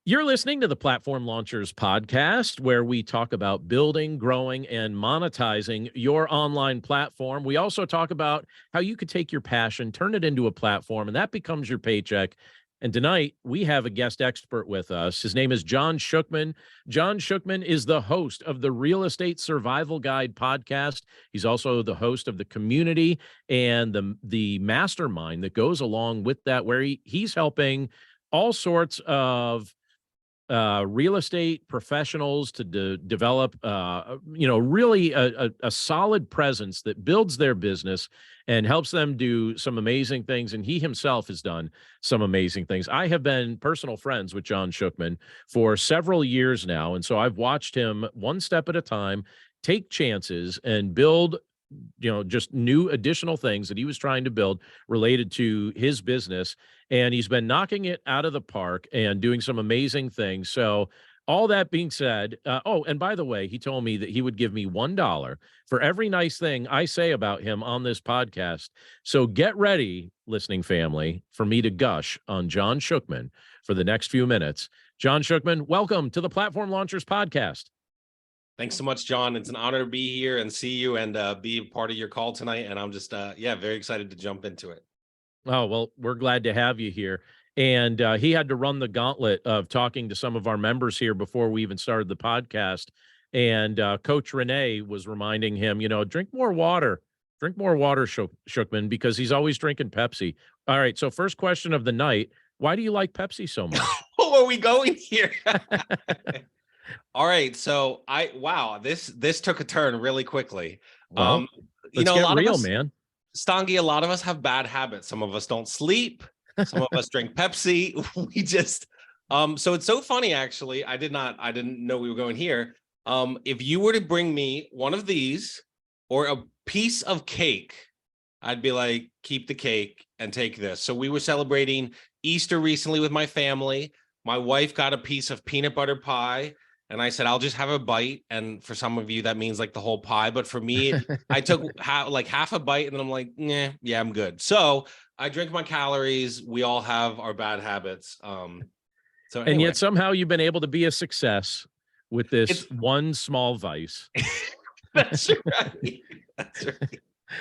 You're listening to the Platform Launchers podcast, where we talk about building, growing, and monetizing your online platform. We also talk about how you could take your passion, turn it into a platform, and that becomes your paycheck. And tonight, we have a guest expert with us. His name is John Schuchman. John Schuchman is the host of the Real Estate Survival Guide podcast. He's also the host of the community and the mastermind that goes along with that, where he's helping all sorts of real estate professionals to develop, really a solid presence that builds their business and helps them do some amazing things. And he himself has done some amazing things. I have been personal friends with John Schuchman for several years now. And so I've watched him one step at a time take chances and build just new additional things that he was trying to build related to his business. And he's been knocking it out of the park and doing some amazing things. So all that being said, and by the way, he told me that he would give me $1 for every nice thing I say about him on this podcast. So get ready, listening family, for me to gush on John Schuchman for the next few minutes. John Schuchman, welcome to the Platform Launchers podcast. Thanks so much, John. It's an honor to be here and see you and be a part of your call tonight. And I'm just, very excited to jump into it. Oh, well, we're glad to have you here. And he had to run the gauntlet of talking to some of our members here before we even started the podcast. And Coach Renee was reminding him, drink more water, Schuchman, because he's always drinking Pepsi. All right. So first question of the night, why do you like Pepsi so much? Where are we going here? All right, so this took a turn really quickly. Well, let's get real, man. Stangi, a lot of us have bad habits. Some of us don't sleep. Some of us drink Pepsi. We just, so it's so funny, actually. I didn't know we were going here. If you were to bring me one of these or a piece of cake, I'd be like, keep the cake and take this. So we were celebrating Easter recently with my family. My wife got a piece of peanut butter pie. And I said, I'll just have a bite. And for some of you, that means like the whole pie. But for me, I took half a bite and then I'm like, yeah, I'm good. So I drink my calories. We all have our bad habits. And yet somehow you've been able to be a success with this one small vice. That's right.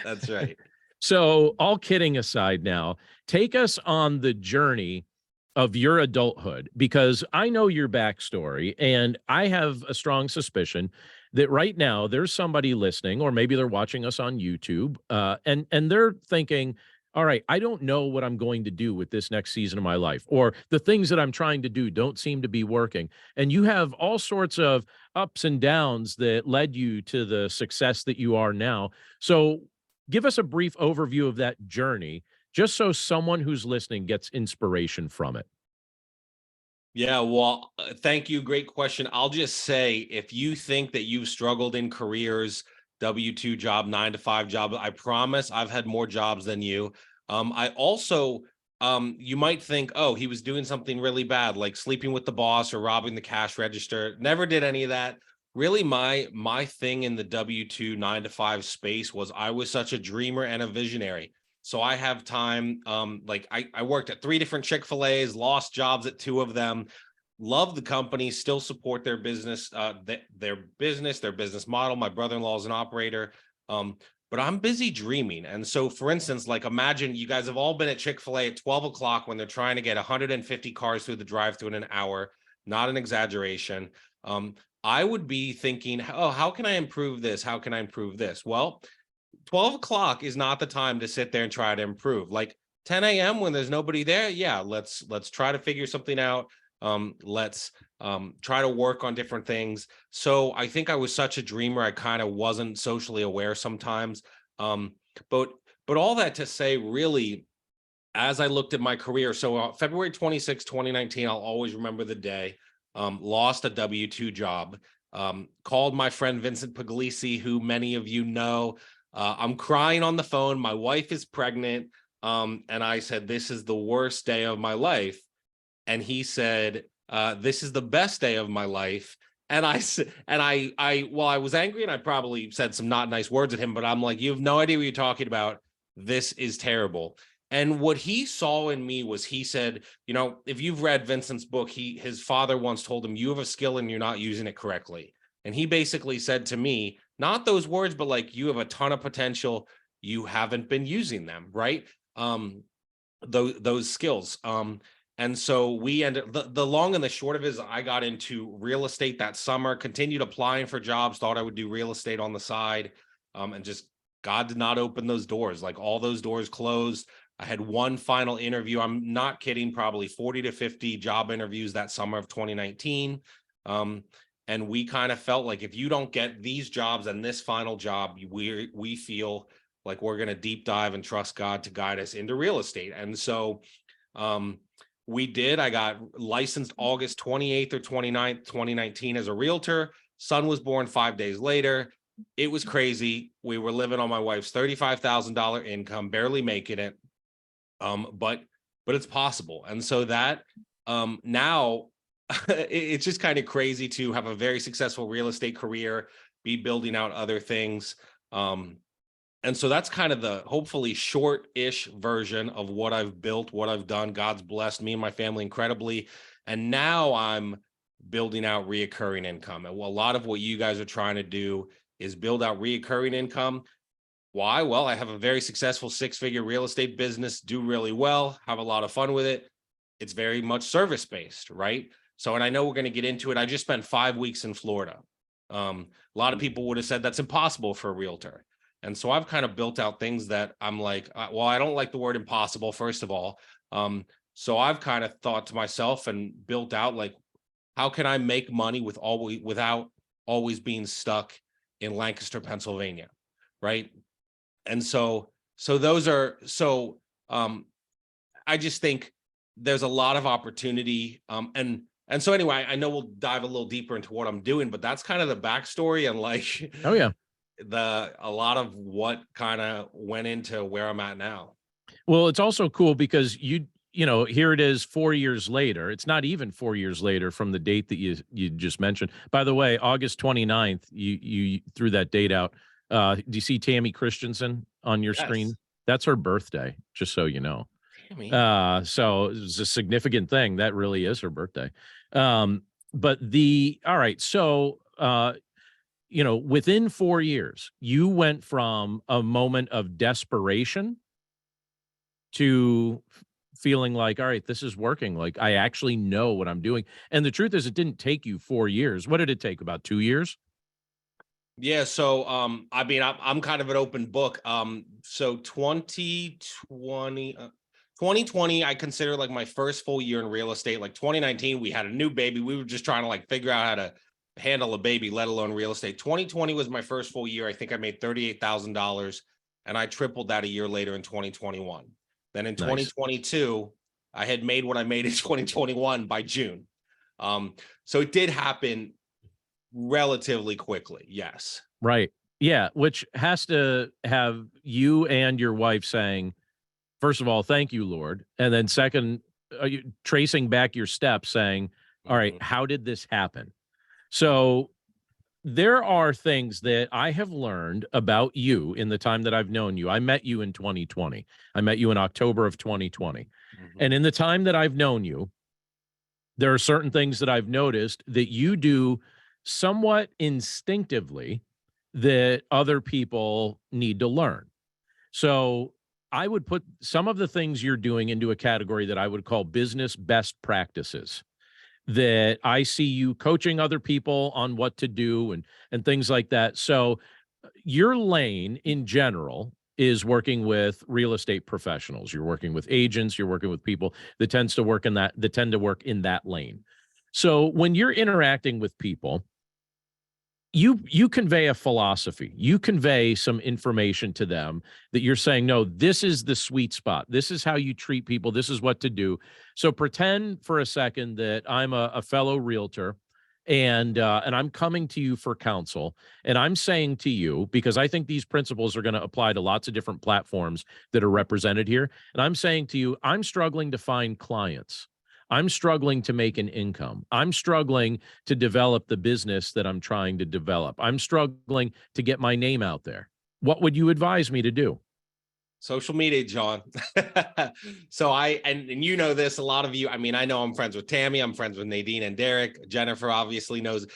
That's right. So all kidding aside now, take us on the journey of your adulthood, because I know your backstory and I have a strong suspicion that right now there's somebody listening, or maybe they're watching us on YouTube, and they're thinking, all right, I don't know what I'm going to do with this next season of my life, or the things that I'm trying to do don't seem to be working. And you have all sorts of ups and downs that led you to the success that you are now. So give us a brief overview of that journey, just so someone who's listening gets inspiration from it. Yeah, well, thank you. Great question. I'll just say, if you think that you've struggled in careers, W-2 job, 9-to-5 job, I promise I've had more jobs than you. I also, you might think, oh, he was doing something really bad, like sleeping with the boss or robbing the cash register. Never did any of that. Really, my thing in the W-2 9-to-5 space was I was such a dreamer and a visionary. So I have time. I worked at 3 different Chick-fil-A's, lost jobs at 2 of them, love the company, still support their business, their business model. My brother-in-law is an operator, but I'm busy dreaming. And so, for instance, like, imagine you guys have all been at Chick-fil-A at 12 o'clock when they're trying to get 150 cars through the drive-thru in an hour. Not an exaggeration. I would be thinking, oh, how can I improve this? How can I improve this? Well, 12 o'clock is not the time to sit there and try to improve. Like 10 a.m. when there's nobody there, yeah, let's try to figure something out. Let's try to work on different things. So I think I was such a dreamer, I kind of wasn't socially aware sometimes. But all that to say, really, as I looked at my career, so February 26, 2019, I'll always remember the day, lost a W-2 job, called my friend Vincent Puglisi, who many of you know. I'm crying on the phone. My wife is pregnant. And I said, this is the worst day of my life. And he said, this is the best day of my life. And I was angry and I probably said some not nice words at him, but I'm like, you have no idea what you're talking about. This is terrible. And what he saw in me was, he said, you know, if you've read Vincent's book, his father once told him, you have a skill and you're not using it correctly. And he basically said to me, not those words, but like, you have a ton of potential. You haven't been using them, right? Those skills. And so we ended, the long and the short of it is, I got into real estate that summer, continued applying for jobs, thought I would do real estate on the side. And just, God did not open those doors. Like, all those doors closed. I had one final interview. I'm not kidding, probably 40 to 50 job interviews that summer of 2019. And we kind of felt like, if you don't get these jobs and this final job, we feel like we're going to deep dive and trust God to guide us into real estate. And so we did. I got licensed August 28th or 29th, 2019 as a realtor. Son was born 5 days later. It was crazy. We were living on my wife's $35,000 income, barely making it. But it's possible. And so that now it's just kind of crazy to have a very successful real estate career, be building out other things. And so that's kind of the hopefully short-ish version of what I've built, what I've done. God's blessed me and my family incredibly. And now I'm building out reoccurring income. And a lot of what you guys are trying to do is build out reoccurring income. Why? Well, I have a very successful 6-figure real estate business, do really well, have a lot of fun with it. It's very much service-based, right? So, and I know we're going to get into it. I just spent 5 weeks in Florida. A lot of people would have said that's impossible for a realtor. And so I've kind of built out things that I'm like, well, I don't like the word impossible, first of all. So I've kind of thought to myself and built out, like, how can I make money without always being stuck in Lancaster, Pennsylvania, right? And so those are, I just think there's a lot of opportunity. And so anyway, I know we'll dive a little deeper into what I'm doing, but that's kind of the backstory, and like, Oh yeah. a lot of what kind of went into where I'm at now. Well, it's also cool because you know, here it is 4 years later. It's not even 4 years later from the date that you just mentioned. By the way, August 29th, you threw that date out. Do you see Tammy Christensen on your Yes. screen? That's her birthday, just so you know. Tammy. So it's a significant thing. That really is her birthday. But all right, so you know, within 4 years, you went from a moment of desperation to feeling like, all right, this is working. Like, I actually know what I'm doing. And the truth is, it didn't take you 4 years. What did it take? About 2 years? Yeah, so I mean, I'm kind of an open book. So 2020, I consider like my first full year in real estate. Like 2019, we had a new baby. We were just trying to like figure out how to handle a baby, let alone real estate. 2020 was my first full year. I think I made $38,000, and I tripled that a year later in 2021. Then in Nice. 2022, I had made what I made in 2021 by June. So it did happen relatively quickly. Yes. Right. Yeah. Which has to have you and your wife saying, first of all, thank you, Lord. And then second, tracing back your steps saying, all right, Mhm. how did this happen? So there are things that I have learned about you in the time that I've known you. I met you in 2020. I met you in October of 2020. Mhm. And in the time that I've known you, there are certain things that I've noticed that you do somewhat instinctively that other people need to learn. So I would put some of the things you're doing into a category that I would call business best practices, that I see you coaching other people on what to do and things like that. So your lane in general is working with real estate professionals. You're working with agents, you're working with people that tend to work in that lane. So when you're interacting with people, you convey a philosophy, you convey some information to them that you're saying, no, this is the sweet spot, this is how you treat people, this is what to do. So pretend for a second that I'm a fellow realtor, and I'm coming to you for counsel, and I'm saying to you, because I think these principles are going to apply to lots of different platforms that are represented here, and I'm saying to you, I'm struggling to find clients, I'm struggling to make an income, I'm struggling to develop the business that I'm trying to develop, I'm struggling to get my name out there. What would you advise me to do? Social media, John. So and you know this, a lot of you, I mean, I know I'm friends with Tammy, I'm friends with Nadine and Derek. Jennifer obviously knows.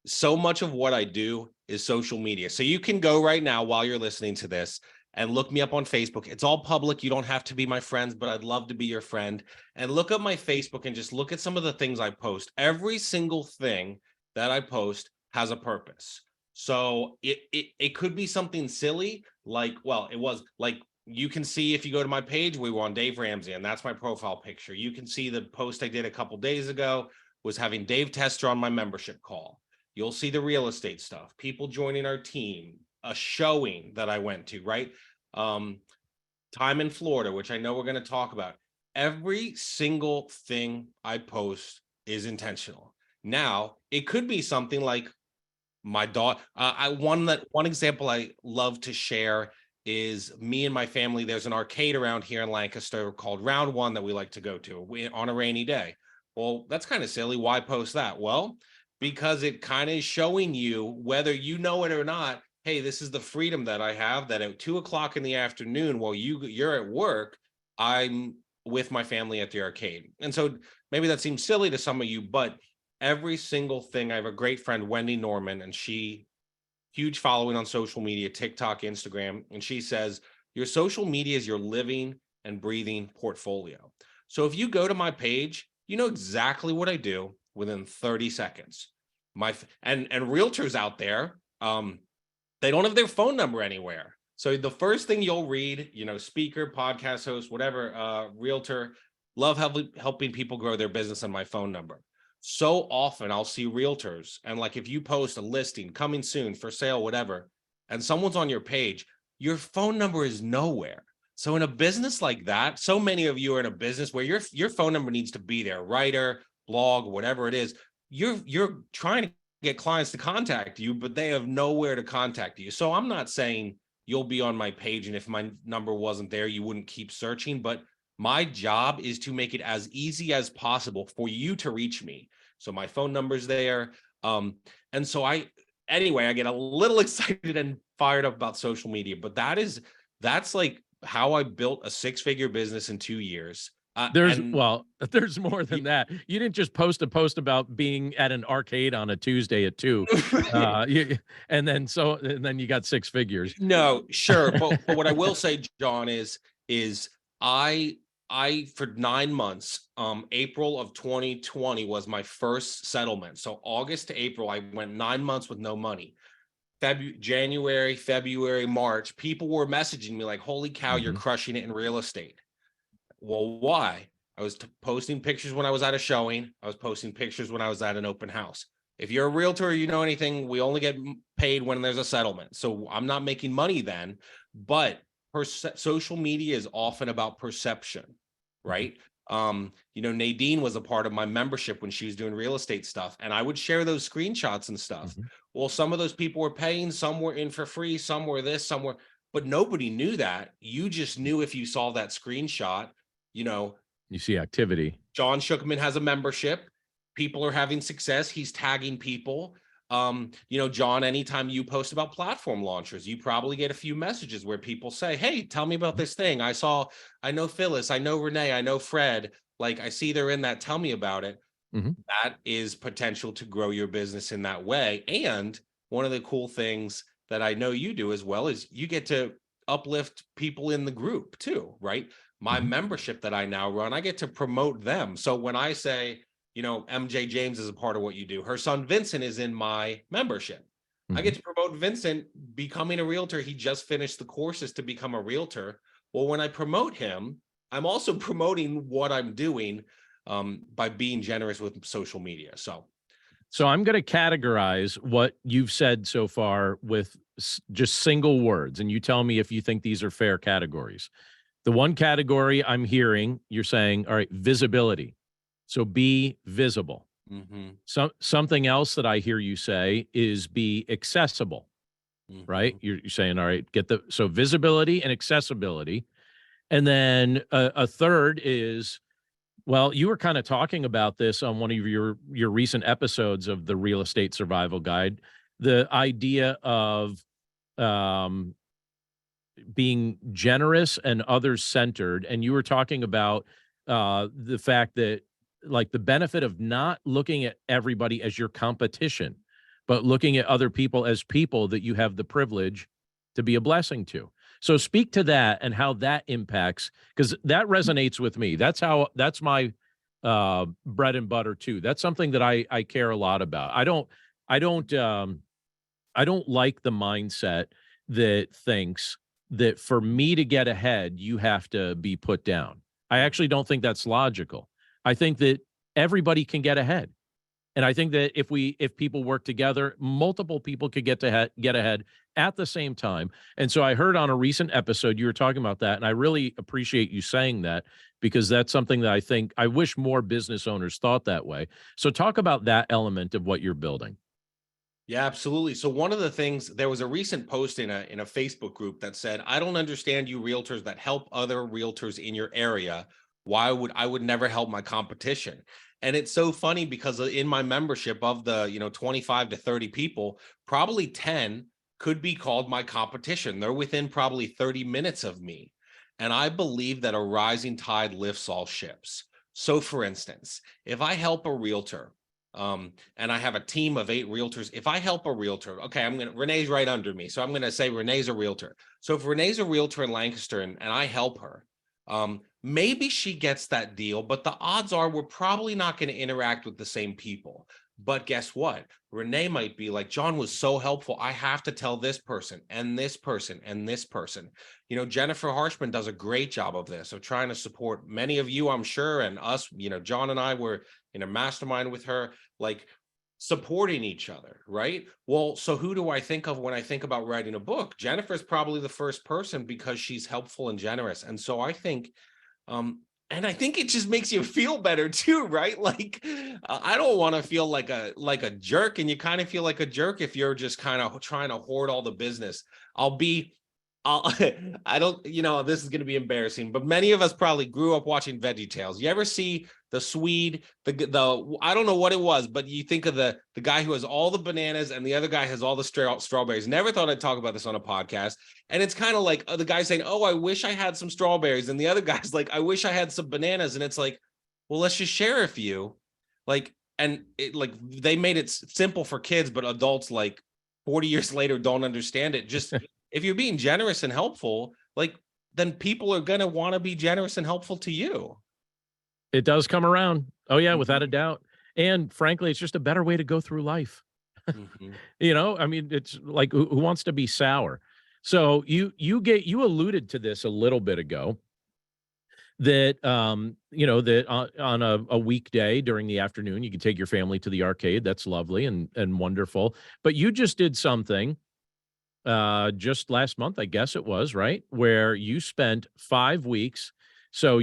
So much of what I do is social media. So you can go right now while you're listening to this and look me up on Facebook. It's all public. You don't have to be my friends, but I'd love to be your friend. And look up my Facebook and just look at some of the things I post. Every single thing that I post has a purpose. So it could be something silly, like, well, it was like, you can see if you go to my page, we were on Dave Ramsey, and that's my profile picture. You can see the post I did a couple days ago was having Dave Tester on my membership call. You'll see the real estate stuff, people joining our team, a showing that I went to, right? Time in Florida, which I know we're going to talk about. Every single thing I post is intentional. Now, it could be something like my daughter. One example I love to share is me and my family. There's an arcade around here in Lancaster called Round One that we like to go to on a rainy day. Well, that's kind of silly. Why post that? Well, because it kind of is showing you, whether you know it or not, hey, this is the freedom that I have, that at 2 o'clock in the afternoon, while you're at work, I'm with my family at the arcade. And so maybe that seems silly to some of you, but every single thing. I have a great friend, Wendy Norman, and she, huge following on social media, TikTok, Instagram. And she says, your social media is your living and breathing portfolio. So if you go to my page, you know exactly what I do within 30 seconds. And realtors out there, they don't have their phone number anywhere. So the first thing you'll read, speaker, podcast host, whatever, realtor, love helping people grow their business, and my phone number. So often I'll see realtors, and like, if you post a listing coming soon, for sale, whatever, and someone's on your page, your phone number is nowhere. So in a business like that, so many of you are in a business where your phone number needs to be there, writer, blog, whatever it is. You're trying to get clients to contact you, but they have nowhere to contact you. So I'm not saying you'll be on my page, and if my number wasn't there, you wouldn't keep searching, but my job is to make it as easy as possible for you to reach me. So my phone number's there. And so I get a little excited and fired up about social media, but that's like how I built a 6-figure business in 2 years. There's more than that. You didn't just post a post about being at an arcade on a Tuesday at 2. And then you got 6 figures. No, sure. But what I will say, John, is I for 9 months, April of 2020 was my first settlement. So August to April, I went 9 months with no money. January, February, March, people were messaging me like, holy cow, you're crushing it in real estate. Well, why? I was posting pictures when I was at a showing. I was posting pictures when I was at an open house. If you're a realtor, you know anything, we only get paid when there's a settlement. So I'm not making money then, but social media is often about perception, right? Nadine was a part of my membership when she was doing real estate stuff, and I would share those screenshots and stuff. Well, some of those people were paying, some were in for free, some were this, some were, but nobody knew that. You just knew if you saw that screenshot. You see activity. John Schuchman has a membership. People are having success. He's tagging people. John, anytime you post about platform launchers, you probably get a few messages where people say, hey, tell me about this thing. I know Phyllis, I know Renee, I know Fred. Like, I see they're in that. Tell me about it. That is potential to grow your business in that way. And one of the cool things that I know you do as well is you get to uplift people in the group too, right? My membership that I now run, I get to promote them. So when I say, MJ James is a part of what you do, her son Vincent is in my membership. I get to promote Vincent becoming a realtor. He just finished the courses to become a realtor. Well, when I promote him, I'm also promoting what I'm doing by being generous with social media. So I'm going to categorize what you've said so far with just single words, and you tell me if you think these are fair categories. The one category I'm hearing, you're saying, all right, visibility. So be visible. Something else that I hear you say is be accessible, right? You're saying, all right, so visibility and accessibility. And then a third is, well, you were kind of talking about this on one of your recent episodes of the Real Estate Survival Guide, the idea of being generous and others centered, and you were talking about the fact that, like, the benefit of not looking at everybody as your competition, but looking at other people as people that you have the privilege to be a blessing to. So speak to that and how that impacts, because that resonates with me. That's my bread and butter too. That's something that I care a lot about. I don't I don't like the mindset that thinks that for me to get ahead, you have to be put down. I Mm. actually don't think that's logical. I think that everybody can get ahead. And I think that if people work together, multiple people could get ahead at the same time. And so I heard on a recent episode you were talking about that, and I really appreciate you saying that, because that's something that I wish more business owners thought that way. So talk about that element of what you're building. Yeah, absolutely. So one of the things, there was a recent post in a Facebook group that said, "I don't understand you realtors that help other realtors in your area. Why would I would never help my competition?" And it's so funny because in my membership of the, 25 to 30 people, probably 10 could be called my competition. They're within probably 30 minutes of me. And I believe that a rising tide lifts all ships. So for instance, if I help a realtor, and I have a team of 8 realtors. If I help a realtor, okay, Renee's right under me. So I'm gonna say Renee's a realtor. So if Renee's a realtor in Lancaster and I help her, maybe she gets that deal, but the odds are we're probably not going to interact with the same people. But guess what? Renee might be like, "John was so helpful. I have to tell this person and this person and this person." Jennifer Harshman does a great job of this, of trying to support many of you, I'm sure, and us. John and I were in a mastermind with her, like supporting each other, right? Well, so who do I think of when I think about writing a book? Jennifer's probably the first person because she's helpful and generous. And so I think, and I think it just makes you feel better too, right? Like, I don't want to feel like a jerk, and you kind of feel like a jerk if you're just kind of trying to hoard all the business. I'll be I'll I don't, this is going to be embarrassing, but many of us probably grew up watching Veggie Tales. You ever see the Swede, the I don't know what it was, but you think of the guy who has all the bananas and the other guy has all the strawberries. Never thought I'd talk about this on a podcast. And it's kind of like the guy saying, "Oh, I wish I had some strawberries," and the other guy's like, "I wish I had some bananas." And it's like, well, let's just share a few. Like, and like they made it simple for kids, but adults, like 40 years later, don't understand it. Just if you're being generous and helpful, like, then people are going to want to be generous and helpful to you. It does come around. Oh yeah, without a Mhm, doubt. And frankly, it's just a better way to go through life. mhm. I mean, it's like who wants to be sour? So you alluded to this a little bit ago, that that on a weekday during the afternoon you can take your family to the arcade. That's lovely and wonderful. But you just did something just last month, I guess it was, right? Where you spent 5 weeks. So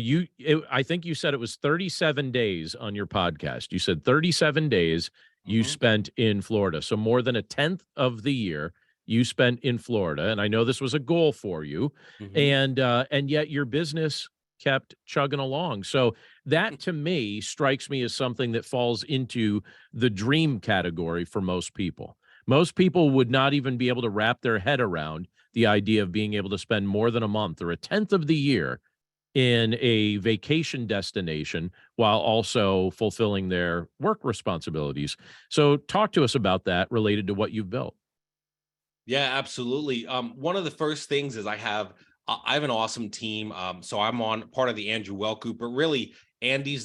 I think you said it was 37 days on your podcast. You said 37 days you Mhm, spent in Florida. So more than a tenth of the year you spent in Florida. And I know this was a goal for you. mhm. And yet your business kept chugging along. So that to me strikes me as something that falls into the dream category for most people. Most people would not even be able to wrap their head around the idea of being able to spend more than a month or a tenth of the year in a vacation destination while also fulfilling their work responsibilities. So, talk to us about that related to what you've built. Yeah, absolutely. One of the first things is I have an awesome team. So I'm on part of the Andrew Well group, but really Andy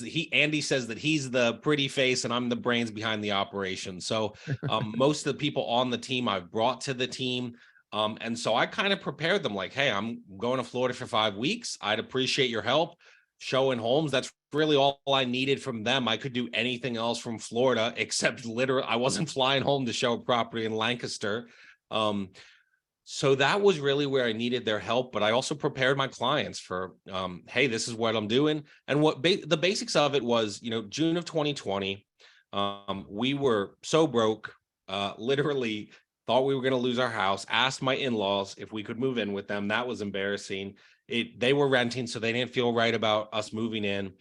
says that he's the pretty face and I'm the brains behind the operation. So most of the people on the team I've brought to the team. And so I kind of prepared them like, "Hey, I'm going to Florida for 5 weeks. I'd appreciate your help showing homes." That's really all I needed from them. I could do anything else from Florida except literally I wasn't flying home to show a property in Lancaster. um, so that was really where I needed their help, but I also prepared my clients for, "Hey, this is what I'm doing." And the basics of it was, June of 2020, we were so broke, literally thought we were going to lose our house, asked my in-laws if we could move in with them. That was embarrassing. They were renting, so they didn't feel right about us moving in.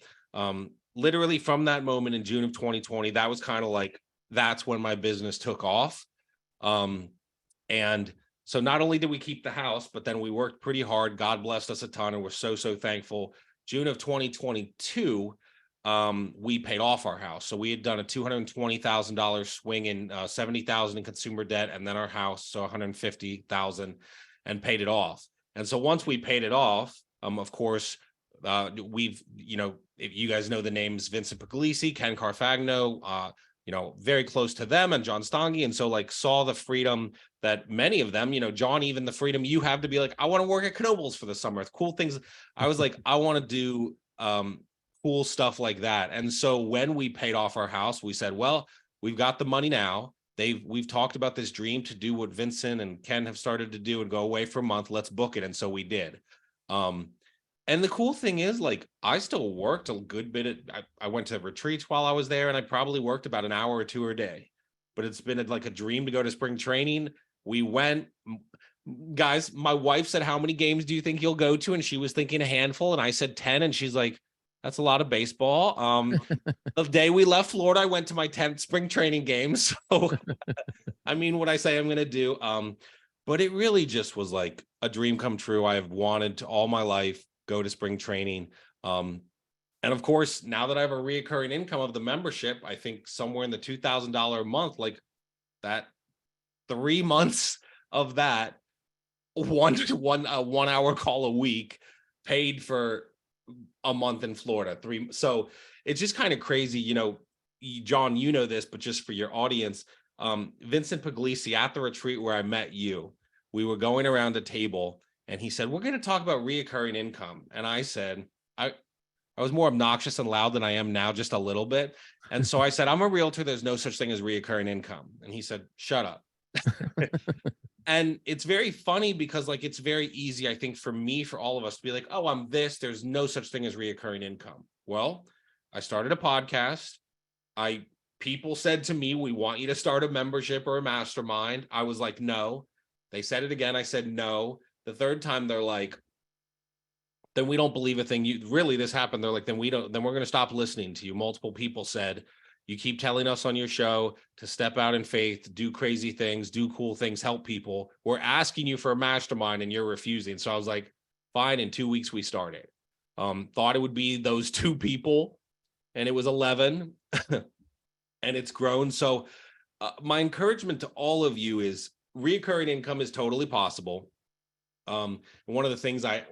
Literally from that moment in June of 2020, that was kind of like, that's when my business took off. Um, and So not only did we keep the house, but then we worked pretty hard. God blessed us a ton, and we're so, so thankful. June of 2022, we paid off our house. So we had done a $220,000 swing in 70,000 in consumer debt, and then our house, so 150,000, and paid it off. And so once we paid it off, of course, we've, if you guys know the names Vincent Puglisi, Ken Carfagno, very close to them, and John Stange. And so like saw the freedom that many of them, John, even the freedom you have to be like, I want to work at Knoebels for the summer. Cool things. I was like, I want to do cool stuff like that. And so when we paid off our house, we said, well, we've got the money now. We've talked about this dream to do what Vincent and Ken have started to do and go away for a month. Let's book it. And so we did. And the cool thing is, like, I still worked a good bit. I went to retreats while I was there, and I probably worked about an hour or two a day. But it's been like a dream to go to spring training. We went, guys. My wife said, "How many games do you think you'll go to?" And she was thinking a handful, and I said 10, and she's like, "That's a lot of baseball." The day we left Florida, I went to my 10th spring training game. So, I mean, what I say I'm going to do. But it really just was like a dream come true. I have wanted to all my life go to spring training. And of course, now that I have a reoccurring income of the membership, I think somewhere in the $2,000 a month, like that 3 months of that, one 1 hour call a week paid for a month in Florida. So it's just kind of crazy, John, this, but just for your audience, Vincent Puglisi at the retreat where I met you, we were going around a table, and he said, we're going to talk about reoccurring income. And I said, I was more obnoxious and loud than I am now, just a little bit. And so I said, I'm a realtor. There's no such thing as reoccurring income. And he said, shut up. And it's very funny because like, it's very easy, I think, for all of us to be like, oh, I'm this, there's no such thing as reoccurring income. Well, I started a podcast. People said to me, we want you to start a membership or a mastermind. I was like, no. They said it again. I said, no. The third time, they're like, then we don't believe a thing. This happened. They're like, then we're going to stop listening to you. Multiple people said, you keep telling us on your show to step out in faith, do crazy things, do cool things, help people. We're asking you for a mastermind and you're refusing. So I was like, fine. In 2 weeks, we started. Thought it would be those 2 people, and it was 11 and it's grown. So my encouragement to all of you is reoccurring income is totally possible. And one of the things I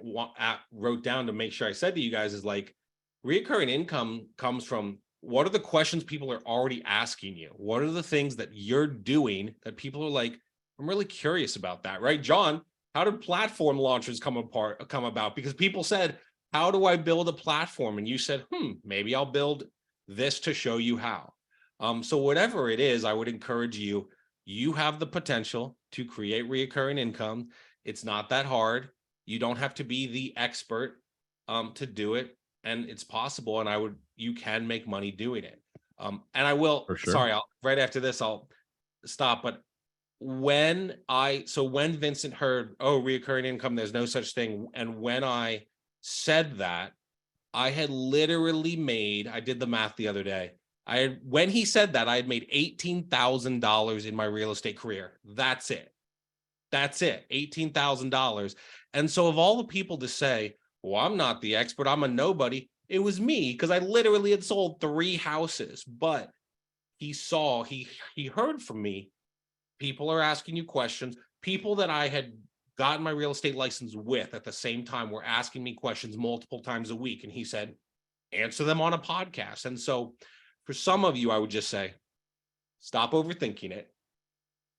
wrote down to make sure I said to you guys is like, reoccurring income comes from, what are the questions people are already asking you? What are the things that you're doing that people are like, I'm really curious about that, right? John, how did platform launches come about? Because people said, how do I build a platform? And you said, maybe I'll build this to show you how. So whatever it is, I would encourage you, you have the potential to create reoccurring income. It's not that hard. You don't have to be the expert to do it, and it's possible. And you can make money doing it. And I will. For sure. Sorry, right after this, I'll stop. But when Vincent heard, oh, reoccurring income, there's no such thing, and when I said that, I had literally made. I did the math the other day. When he said that, I had made $18,000 in my real estate career. That's it. $18,000. And so of all the people to say, well, I'm not the expert, I'm a nobody, it was me, because I literally had sold 3 houses. But he heard from me. People are asking you questions. People that I had gotten my real estate license with at the same time were asking me questions multiple times a week. And he said, answer them on a podcast. And so for some of you, I would just say, stop overthinking it.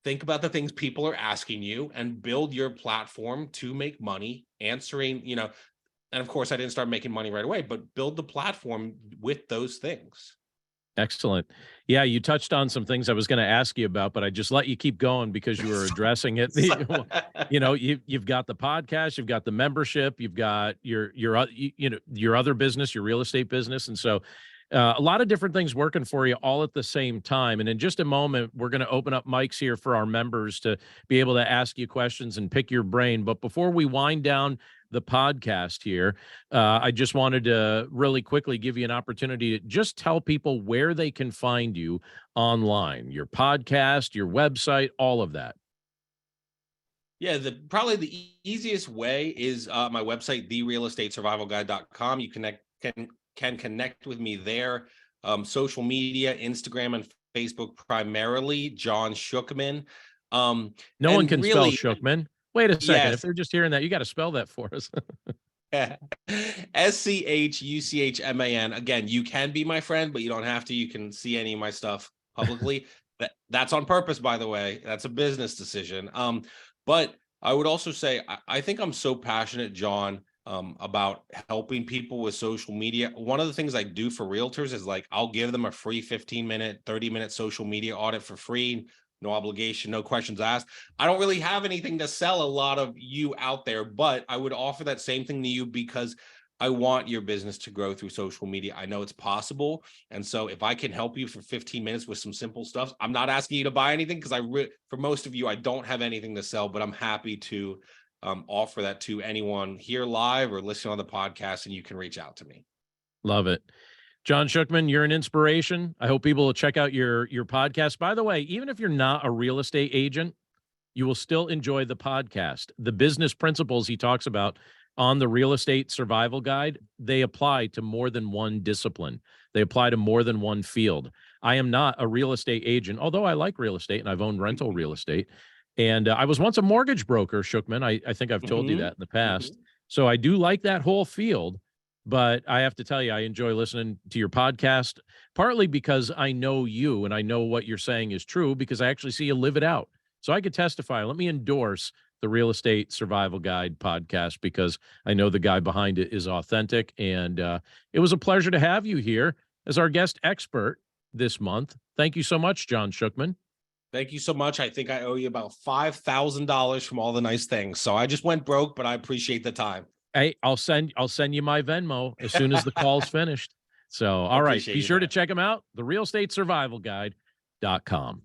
Think about the things people are asking you and build your platform to make money answering, and of course I didn't start making money right away, but build the platform with those things. Excellent. Yeah, you touched on some things I was going to ask you about, but I just let you keep going because you were addressing it. You've got the podcast, you've got the membership, you've got your other business, your real estate business, and so a lot of different things working for you all at the same time. And in just a moment, we're going to open up mics here for our members to be able to ask you questions and pick your brain. But before we wind down the podcast here, I just wanted to really quickly give you an opportunity to just tell people where they can find you online, your podcast, your website, all of that. Yeah, probably the easiest way is my website, therealestatesurvivalguide.com. You can connect with me there. Social media, Instagram and Facebook primarily, John Schuchman. No one And can spell really, Schuchman. Wait a second. If yes, they're just hearing that, you got to spell that for us. Schuchman. Again, you can be my friend, but you don't have to. You can see any of my stuff publicly. That's on purpose, by the way. That's a business decision. But I would also say I think I'm so passionate, John, about helping people with social media. One of the things I do for realtors is like I'll give them a free 15-minute, 30-minute social media audit for free, no obligation, no questions asked. I don't really have anything to sell a lot of you out there, but I would offer that same thing to you because I want your business to grow through social media. I know it's possible. And so if I can help you for 15 minutes with some simple stuff, I'm not asking you to buy anything because for most of you, I don't have anything to sell, but I'm happy to offer that to anyone here live or listening on the podcast, and you can reach out to me. Love it. John Schuchman, you're an inspiration. I hope people will check out your podcast. By the way, even if you're not a real estate agent, you will still enjoy the podcast. The business principles he talks about on the Real Estate Survival Guide, they apply to more than one discipline. They apply to more than one field. I am not a real estate agent, although I like real estate and I've owned rental real estate. And I was once a mortgage broker, Schuchman. I think I've told you that in the past. So I do like that whole field. But I have to tell you, I enjoy listening to your podcast, partly because I know you and I know what you're saying is true because I actually see you live it out. So I could testify. Let me endorse the Real Estate Survival Guide podcast because I know the guy behind it is authentic. And it was a pleasure to have you here as our guest expert this month. Thank you so much, John Schuchman. Thank you so much. I think I owe you about $5,000 from all the nice things. So I just went broke, but I appreciate the time. Hey, I'll send you my Venmo as soon as the call's finished. So, I all right, appreciate be you, sure to man. check them out. The Real Estate Survival Guide.com.